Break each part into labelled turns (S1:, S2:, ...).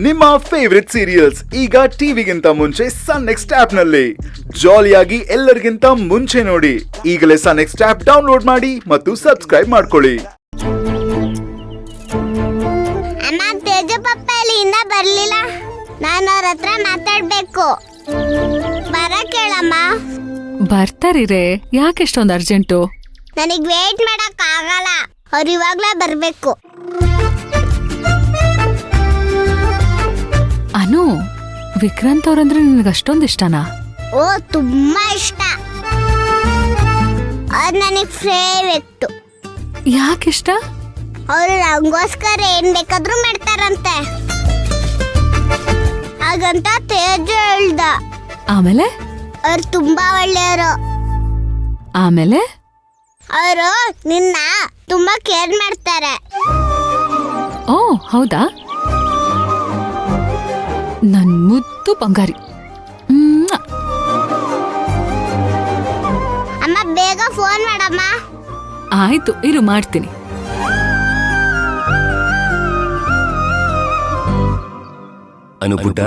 S1: ನಿಮ್ಮ favourite serials ಈಗ ಟಿವಿಗಿಂತ ಮುಂಚೆ ಸನ್ ನೆಕ್ಸ್ಟ್ ಆಪ್ ನಲ್ಲಿ ಜಾಲಿಯಾಗಿ ಎಲ್ಲರಿಗಿಂತ ಮುಂಚೆ ನೋಡಿ. ಈಗಲೇ ಸನ್ ನೆಕ್ಸ್ಟ್ ಆಪ್ ಡೌನ್ಲೋಡ್ ಮಾಡಿ ಮತ್ತು ಸಬ್ಸ್ಕ್ರೈಬ್ ಮಾಡ್ಕೊಳ್ಳಿ.
S2: ಅಮ್ಮ ತೇಜು ಪಪ್ಪ ಇಲ್ಲಿಂದ ಬರ್ಲಿಲ್ಲ, ನಾನು ಅವ್ರ ಹತ್ರ ಮಾತಾಡ್ಬೇಕು. ಬರ ಕೇಳಮ್ಮ.
S3: ಬರ್ತಾರಿರೇ, ಯಾಕೆಷ್ಟೊಂದು ಅರ್ಜೆಂಟು?
S2: ನನಗ್ ವೇಟ್ ಮಾಡಕ್ ಆಗಲ್ಲ, ಅವ್ರು ಇವಾಗ್ಲೇ ಬರ್ಬೇಕು.
S3: ಅನು, ವಿಕ್ರಾಂತ್ ಅವ್ರಂದ್ರೆ ನಿನಗೆ ಅಷ್ಟೊಂದು ಇಷ್ಟನಾ?
S2: ಓ, ತುಂಬಾ ಇಷ್ಟ. ಅವ್ರು ನನಗ್ ಫೇವ್ರೆಟ್.
S3: ಯಾಕಿಷ್ಟ?
S2: ಅವರು ನಂಗೋಸ್ಕರ ಏನ್ ಬೇಕಾದ್ರೂ ಮಾಡ್ತಾರಂತೆ, ಹಾಗಂತ ತೇಜು ಹೇಳ್ದ.
S3: ಆಮೇಲೆ?
S2: ಅವ್ರು ತುಂಬಾ ಒಳ್ಳೆಯವರು.
S3: ಆಮೇಲೆ?
S2: ಅವರು ನಿನ್ನ ತುಂಬಾ ಕೇರ್ ಮಾಡ್ತಾರೆ.
S3: ಓ ಹೌದಾ? ನನ್ ಮುದ್ದು ಬಂಗಾರಿ.
S2: ಅಮ್ಮ ಬೇಗ ಫೋನ್ ಮಾಡಮ್ಮ.
S3: ಆಯ್ತು, ಇರು ಮಾಡ್ತೀನಿ.
S4: ಅನುಪುಟ,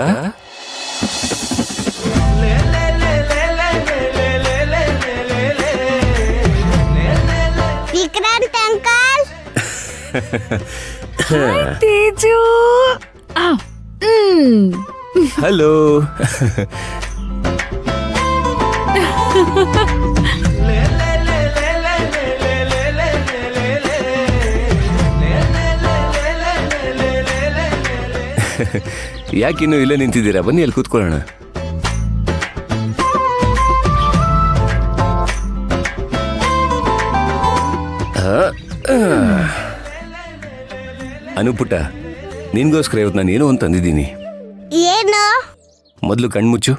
S2: ವಿಕ್ರಾಂತ್ ಅಂಕಲ್.
S3: ತೇಜು,
S4: ಹಲೋ. ಯಾಕಿನ್ನು ಇಲ್ಲೇ ನಿಂತಿದ್ದೀರಾ? ಬನ್ನಿ ಅಲ್ಲಿ ಕೂತ್ಕೊಳ್ಳೋಣ. ಅನುಪುಟ, ನಿನ್ಗೋಸ್ಕರ ಇವತ್ತು ನಾನು ಏನೋ ಒಂದು ತಂದಿದ್ದೀನಿ.
S2: ಏನು?
S4: ಮೊದಲು ಕಣ್ಮುಚ್ಚು.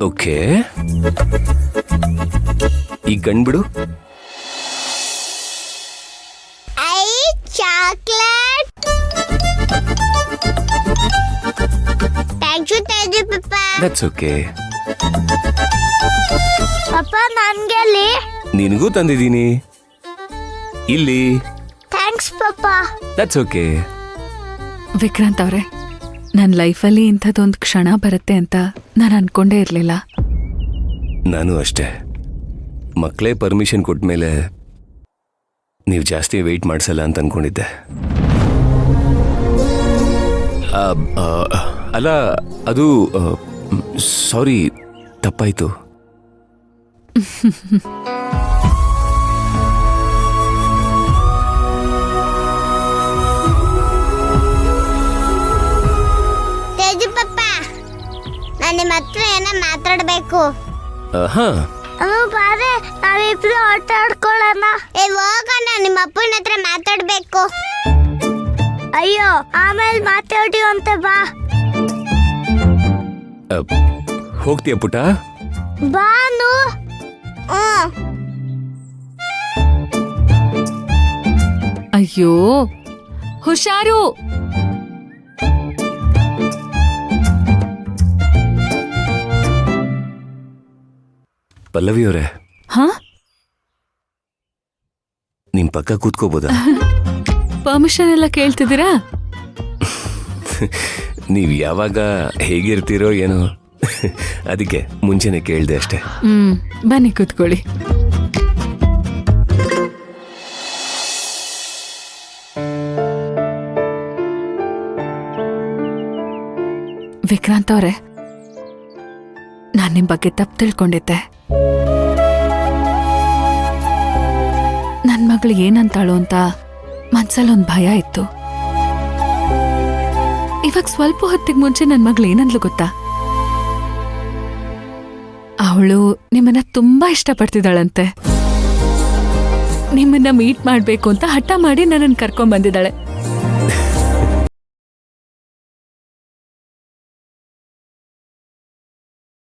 S4: ಓಕೆ, ಈಗ ಕಣ್ಬಿಡು.
S2: ಐ ಚಾಕ್ಲೇಟ್. ಥ್ಯಾಂಕ್ ಯು ತೇಜು ಪಪ್ಪ.
S4: That's okay.
S2: ಪಪ್ಪ ನನ್ಗೆಲ್ಲಿ?
S4: ನಿನಗೂ ತಂದಿದ್ದೀನಿ, ಇಲ್ಲಿ.
S2: ಥ್ಯಾಂಕ್ಸ್ ಪಪ್ಪ.
S4: That's okay.
S3: ವಿಕ್ರಾಂತ್ ಅವ್ರೆ, ನನ್ನ ಲೈಫಲ್ಲಿ ಇಂಥದ್ದೊಂದು ಕ್ಷಣ ಬರುತ್ತೆ ಅಂತ ನಾನು ಅನ್ಕೊಂಡೇ ಇರಲಿಲ್ಲ.
S4: ನಾನು ಅಷ್ಟೇ. ಮಕ್ಕಳೇ ಪರ್ಮಿಷನ್ ಕೊಟ್ಟ ಮೇಲೆ ನೀವು ಜಾಸ್ತಿ ವೆಯ್ಟ್ ಮಾಡಿಸಲ್ಲ ಅಂತ ಅನ್ಕೊಂಡಿದ್ದೆ. ಅಲ್ಲ, ಅದು ಸಾರಿ, ತಪ್ಪಾಯ್ತು.
S2: ತೇಜು ಪಪ್ಪ, ನಾನು ನಿಮ್ಮ ಹತ್ರ ಏನೋ ಮಾತಾಡ್ಬೇಕು. ಬಾರೆ, ನಾವಿಬ್ರು ಆಟ ಆಡ್ಕೊಳ್ಳೋಣ. ಹೋಗೋಣ, ನಿಮ್ಮ ಅಪ್ಪನ ಹತ್ರ ಮಾತಾಡ್ಬೇಕು. ಅಯ್ಯೋ, ಆಮೇಲೆ ಮಾತಾಡಿ ಅಂತ ಬಾ.
S4: ಹೋಗ್ತೀಯ ಪುಟ?
S2: ಬಾನು.
S3: ಅಯ್ಯೋ, ಹುಷಾರು.
S4: ಪಲ್ಲವಿ ಅವರೇ,
S3: ಹಾ,
S4: ನಿಮ್ ಪಕ್ಕ ಕೂತ್ಕೋಬೋದಾ?
S3: ಪರ್ಮಿಷನ್ ಎಲ್ಲ ಕೇಳ್ತಿದ್ದೀರಾ?
S4: ನೀವು ಯಾವಾಗ ಹೇಗಿರ್ತೀರೋ ಏನೋ, ಅದಕ್ಕೆ ಮುಂಚೆನೆ ಕೇಳ್ದೆ ಅಷ್ಟೇ.
S3: ಬನ್ನಿ ಕೂತ್ಕೊಳ್ಳಿ. ವಿಕ್ರಾಂತ್ ಅವರೇ, ನಾನು ನಿಮ್ ಬಗ್ಗೆ ತಪ್ಪು ತಿಳ್ಕೊಂಡಿದ್ದೆ. ನನ್ನ ಮಗಳು ಏನಂತಾಳು ಅಂತ ಮನ್ಸಲ್ಲೊಂದು ಭಯ ಇತ್ತು. ಇವಾಗ ಸ್ವಲ್ಪ ಹೊತ್ತಿಗೆ ಮುಂಚೆ ನನ್ನ ಮಗಳು ಏನಂದ್ಲು ಗೊತ್ತಾ? ಅವಳು ನಿಮ್ಮನ್ನ ತುಂಬಾ ಇಷ್ಟಪಡ್ತಿದ್ದಾಳಂತೆ. ನಿಮ್ಮನ್ನ ಮೀಟ್ ಮಾಡ್ಬೇಕು ಅಂತ ಹಠ ಮಾಡಿ ನನ್ನನ್ನು ಕರ್ಕೊಂಡ್ ಬಂದಿದ್ದಾಳೆ.